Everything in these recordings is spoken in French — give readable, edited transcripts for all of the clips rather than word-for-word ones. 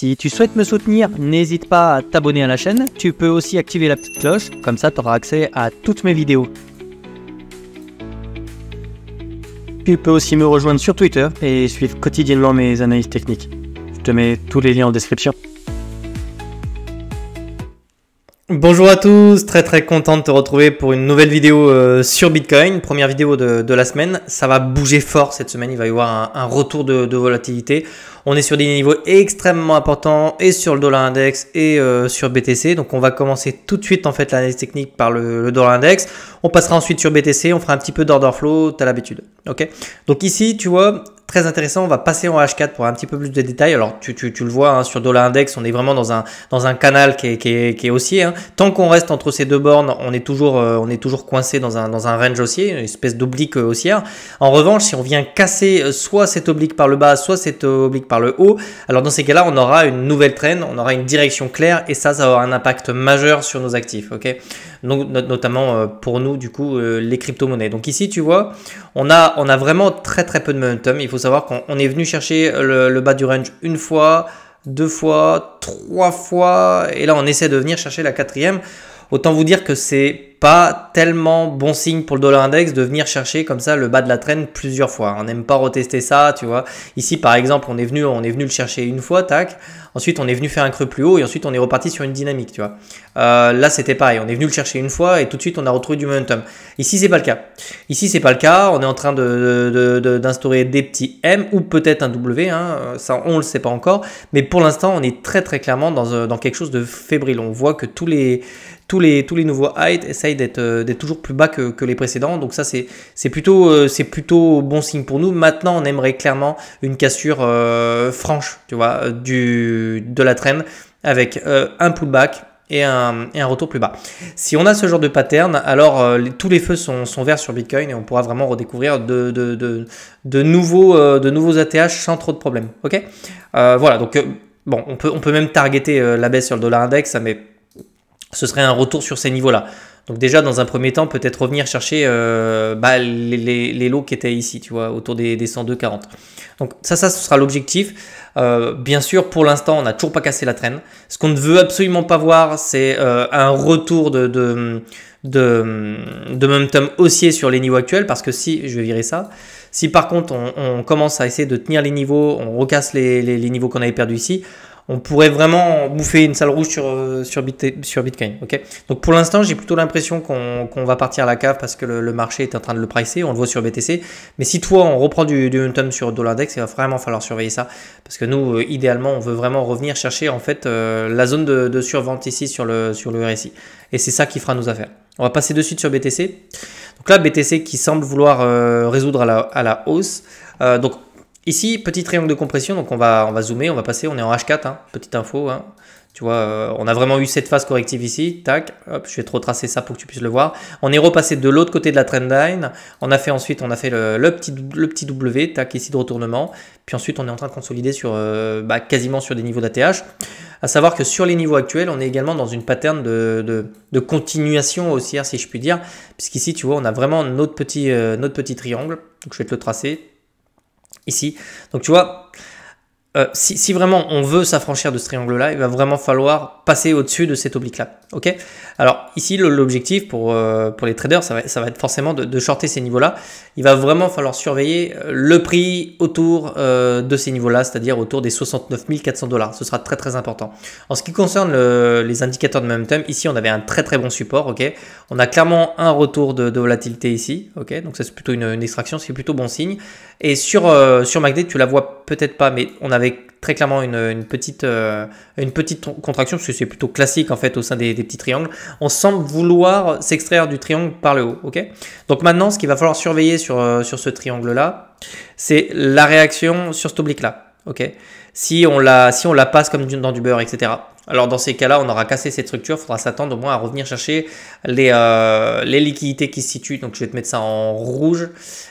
Si tu souhaites me soutenir, n'hésite pas à t'abonner à la chaîne. Tu peux aussi activer la petite cloche, comme ça tu auras accès à toutes mes vidéos. Tu peux aussi me rejoindre sur Twitter et suivre quotidiennement mes analyses techniques. Je te mets tous les liens en description. Bonjour à tous, très content de te retrouver pour une nouvelle vidéo sur Bitcoin, première vidéo de la semaine. Ça va bouger fort cette semaine, il va y avoir un retour de volatilité. On est sur des niveaux extrêmement importants et sur le dollar index et sur BTC. Donc on va commencer tout de suite en fait l'analyse technique par le dollar index. On passera ensuite sur BTC, on fera un petit peu d'order flow, tu as l'habitude. Ok. Donc ici tu vois, très intéressant, on va passer en H4 pour un petit peu plus de détails. Alors tu le vois hein, sur dollar index, on est vraiment dans un canal qui est haussier. Hein. Tant qu'on reste entre ces deux bornes, on est toujours coincé dans un range haussier, une espèce d'oblique haussière. En revanche, si on vient casser soit cette oblique par le bas, soit cette oblique par le haut, alors dans ces cas-là, on aura une nouvelle trend, on aura une direction claire et ça va avoir un impact majeur sur nos actifs. Ok. Donc notamment pour nous du coup les crypto-monnaies. Donc ici tu vois, on a vraiment très peu de momentum. Il faut savoir qu'on est venu chercher le bas du range une fois, deux fois, trois fois et là on essaie de venir chercher la quatrième. Autant vous dire que c'est pas tellement bon signe pour le dollar index de venir chercher comme ça le bas de la trend plusieurs fois. On n'aime pas retester ça, tu vois. Ici par exemple, on est venu le chercher une fois, tac. Ensuite, on est venu faire un creux plus haut et ensuite on est reparti sur une dynamique, tu vois. Là, c'était pareil. On est venu le chercher une fois et tout de suite on a retrouvé du momentum. Ici, c'est pas le cas. Ici, c'est pas le cas. On est en train d'instaurer des petits M ou peut-être un W. Hein. Ça, on le sait pas encore. Mais pour l'instant, on est très clairement dans quelque chose de fébrile. On voit que tous les nouveaux highs essayent d'être toujours plus bas que les précédents. Donc ça, c'est plutôt bon signe pour nous. Maintenant, on aimerait clairement une cassure franche, tu vois, de la trend avec un pullback et un retour plus bas. Si on a ce genre de pattern, alors tous les feux sont verts sur Bitcoin et on pourra vraiment redécouvrir de nouveaux ATH sans trop de problèmes. Ok, voilà, donc bon, on peut même targeter la baisse sur le dollar index, mais ce serait un retour sur ces niveaux-là. Donc déjà, dans un premier temps, peut-être revenir chercher les lots qui étaient ici, tu vois, autour des 102,40. Donc ça, ce sera l'objectif. Bien sûr, pour l'instant, on n'a toujours pas cassé la trend. Ce qu'on ne veut absolument pas voir, c'est un retour de momentum haussier sur les niveaux actuels, parce que si, je vais virer ça, si par contre, on commence à essayer de tenir les niveaux, on recasse les niveaux qu'on avait perdus ici, on pourrait vraiment bouffer une salle rouge sur Bitcoin. Okay, donc pour l'instant, j'ai plutôt l'impression qu'on va partir à la cave parce que le marché est en train de le pricer. On le voit sur BTC. Mais si toi, on reprend du momentum sur dollar index, il va vraiment falloir surveiller ça. Parce que nous, idéalement, on veut vraiment revenir chercher en fait la zone de survente ici sur le RSI. Et c'est ça qui fera nos affaires. On va passer de suite sur BTC. Donc là, BTC qui semble vouloir résoudre à la hausse. Donc ici, petit triangle de compression, donc on va zoomer, on va passer, on est en H4, hein, petite info, hein. Tu vois, on a vraiment eu cette phase corrective ici, tac, hop, je vais te retracer ça pour que tu puisses le voir. On est repassé de l'autre côté de la trendline, on a fait le petit W, tac, ici de retournement, puis ensuite on est en train de consolider sur quasiment sur des niveaux d'ATH. À savoir que sur les niveaux actuels, on est également dans une pattern de continuation haussière, si je puis dire, puisqu'ici, tu vois, on a vraiment notre petit triangle, donc je vais te le tracer. Ici, donc tu vois, si vraiment on veut s'affranchir de ce triangle-là, il va vraiment falloir passer au-dessus de cette oblique-là. Ok. Alors ici, l'objectif pour les traders, ça va être forcément de shorter ces niveaux-là. Il va vraiment falloir surveiller le prix autour de ces niveaux-là, c'est-à-dire autour des 69 400 $. Ce sera très important. En ce qui concerne les indicateurs de momentum, ici on avait un très bon support. Ok. On a clairement un retour de volatilité ici. Ok. Donc ça c'est plutôt une extraction, c'est plutôt bon signe. Et sur MACD, tu la vois peut-être pas, mais on avait très clairement une petite contraction, parce que c'est plutôt classique en fait au sein des petits triangles. On semble vouloir s'extraire du triangle par le haut. Ok. Donc maintenant, ce qu'il va falloir surveiller sur ce triangle-là, c'est la réaction sur cette oblique-là. Ok. Si on la passe comme dans du beurre, etc. Alors dans ces cas-là, on aura cassé cette structure, il faudra s'attendre au moins à revenir chercher les liquidités qui se situent. Donc je vais te mettre ça en rouge,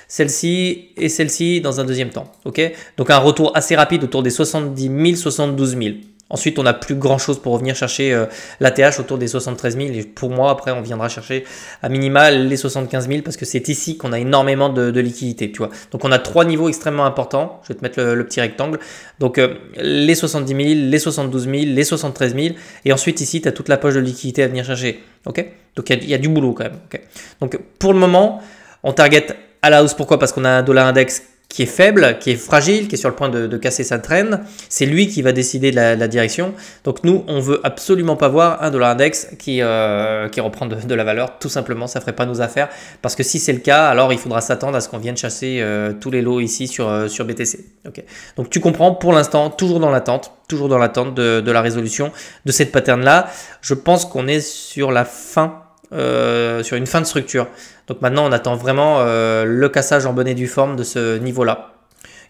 celle-ci et celle-ci dans un deuxième temps. Ok. Donc un retour assez rapide autour des 70 000, 72 000. Ensuite, on n'a plus grand chose pour revenir chercher l'ATH autour des 73 000. Et pour moi, après, on viendra chercher à minima les 75 000 parce que c'est ici qu'on a énormément de liquidité. Tu vois. Donc, on a 3 niveaux extrêmement importants. Je vais te mettre le petit rectangle. Donc, les 70 000, les 72 000, les 73 000. Et ensuite, ici, tu as toute la poche de liquidité à venir chercher. Okay, donc, il y a du boulot quand même. Okay. Donc, pour le moment, on target à la hausse. Pourquoi? Parce qu'on a un dollar index qui est faible, qui est fragile, qui est sur le point de casser sa trend. C'est lui qui va décider de la direction. Donc nous, on veut absolument pas voir un dollar index qui reprend de la valeur. Tout simplement, ça ferait pas nos affaires. Parce que si c'est le cas, alors il faudra s'attendre à ce qu'on vienne chasser tous les lots ici sur BTC. Okay. Donc tu comprends, pour l'instant, toujours dans l'attente de la résolution de cette pattern-là. Je pense qu'on est sur la fin, sur une fin de structure. Donc maintenant, on attend vraiment le cassage en bonne et due forme de ce niveau-là,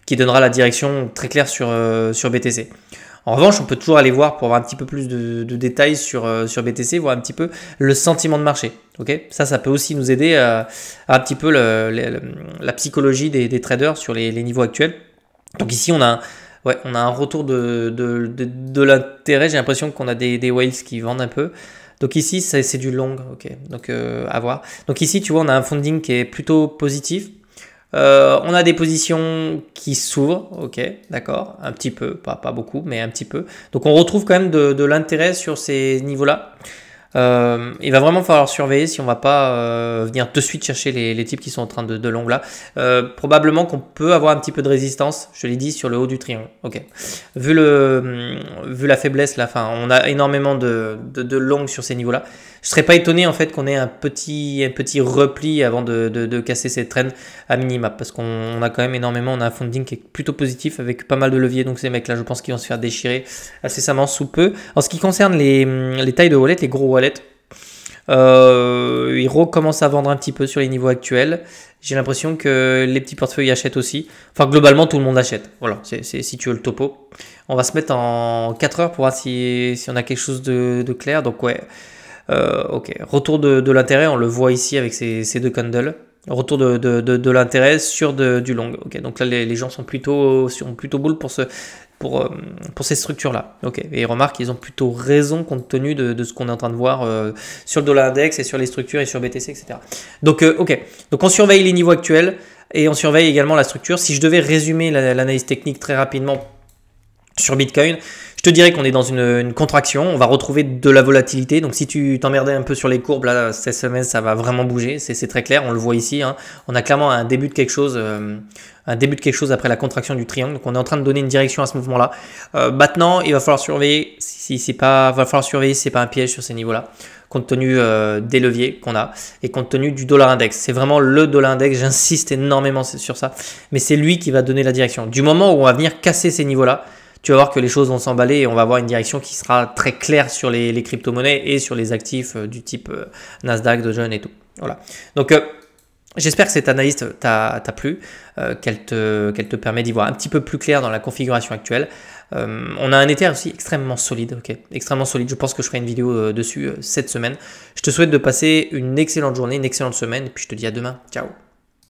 qui donnera la direction très claire sur BTC. En revanche, on peut toujours aller voir pour avoir un petit peu plus de détails sur BTC, voir un petit peu le sentiment de marché. Okay, ça peut aussi nous aider à un petit peu la psychologie des traders sur les niveaux actuels. Donc ici, on a un retour de l'intérêt. J'ai l'impression qu'on a des whales qui vendent un peu. Donc ici, c'est du long, ok. Donc à voir. Donc ici, tu vois, on a un funding qui est plutôt positif. On a des positions qui s'ouvrent, ok, d'accord, un petit peu, pas beaucoup, mais un petit peu. Donc on retrouve quand même de l'intérêt sur ces niveaux-là. Il va vraiment falloir surveiller si on va pas venir de suite chercher les types qui sont en train de long là. Probablement qu'on peut avoir un petit peu de résistance, je l'ai dit, sur le haut du triangle. Ok. Vu la faiblesse là, enfin, on a énormément de long sur ces niveaux là. Je serais pas étonné en fait qu'on ait un petit repli avant de casser cette trend à minima, parce qu'on a quand même énormément, on a un funding qui est plutôt positif avec pas mal de leviers. Donc ces mecs là, je pense qu'ils vont se faire déchirer incessamment sous peu. En ce qui concerne les tailles de wallet, les gros wallets, ils recommencent à vendre un petit peu sur les niveaux actuels. J'ai l'impression que les petits portefeuilles achètent aussi. Enfin, globalement, tout le monde achète. Voilà, c'est si tu veux le topo. On va se mettre en 4 heures pour voir si on a quelque chose de clair. Donc ouais, ok. Retour de l'intérêt, on le voit ici avec ces deux candles. Retour de l'intérêt sur du long. Ok, donc là, les gens sont plutôt bull pour ces structures-là. Ok, et remarque, ils ont plutôt raison compte tenu de ce qu'on est en train de voir sur le dollar index et sur les structures et sur BTC, etc. Donc, ok, donc on surveille les niveaux actuels et on surveille également la structure. Si je devais résumer l'analyse technique très rapidement sur Bitcoin, je te dirais qu'on est dans une contraction, on va retrouver de la volatilité. Donc si tu t'emmerdais un peu sur les courbes, là, cette semaine, ça va vraiment bouger, c'est très clair, on le voit ici. Hein. On a clairement un début de quelque chose après la contraction du triangle. Donc on est en train de donner une direction à ce mouvement-là. Maintenant, il va falloir surveiller si c'est pas un piège sur ces niveaux-là, compte tenu des leviers qu'on a et compte tenu du dollar index. C'est vraiment le dollar index, j'insiste énormément sur ça, mais c'est lui qui va donner la direction. Du moment où on va venir casser ces niveaux-là, tu vas voir que les choses vont s'emballer et on va avoir une direction qui sera très claire sur les crypto-monnaies et sur les actifs du type Nasdaq, Dow Jones et tout. Voilà. Donc, j'espère que cette analyse t'a plu, qu'elle te permet d'y voir un petit peu plus clair dans la configuration actuelle. On a un Ether aussi extrêmement solide, ok, extrêmement solide. Je pense que je ferai une vidéo dessus cette semaine. Je te souhaite de passer une excellente journée, une excellente semaine et puis je te dis à demain. Ciao.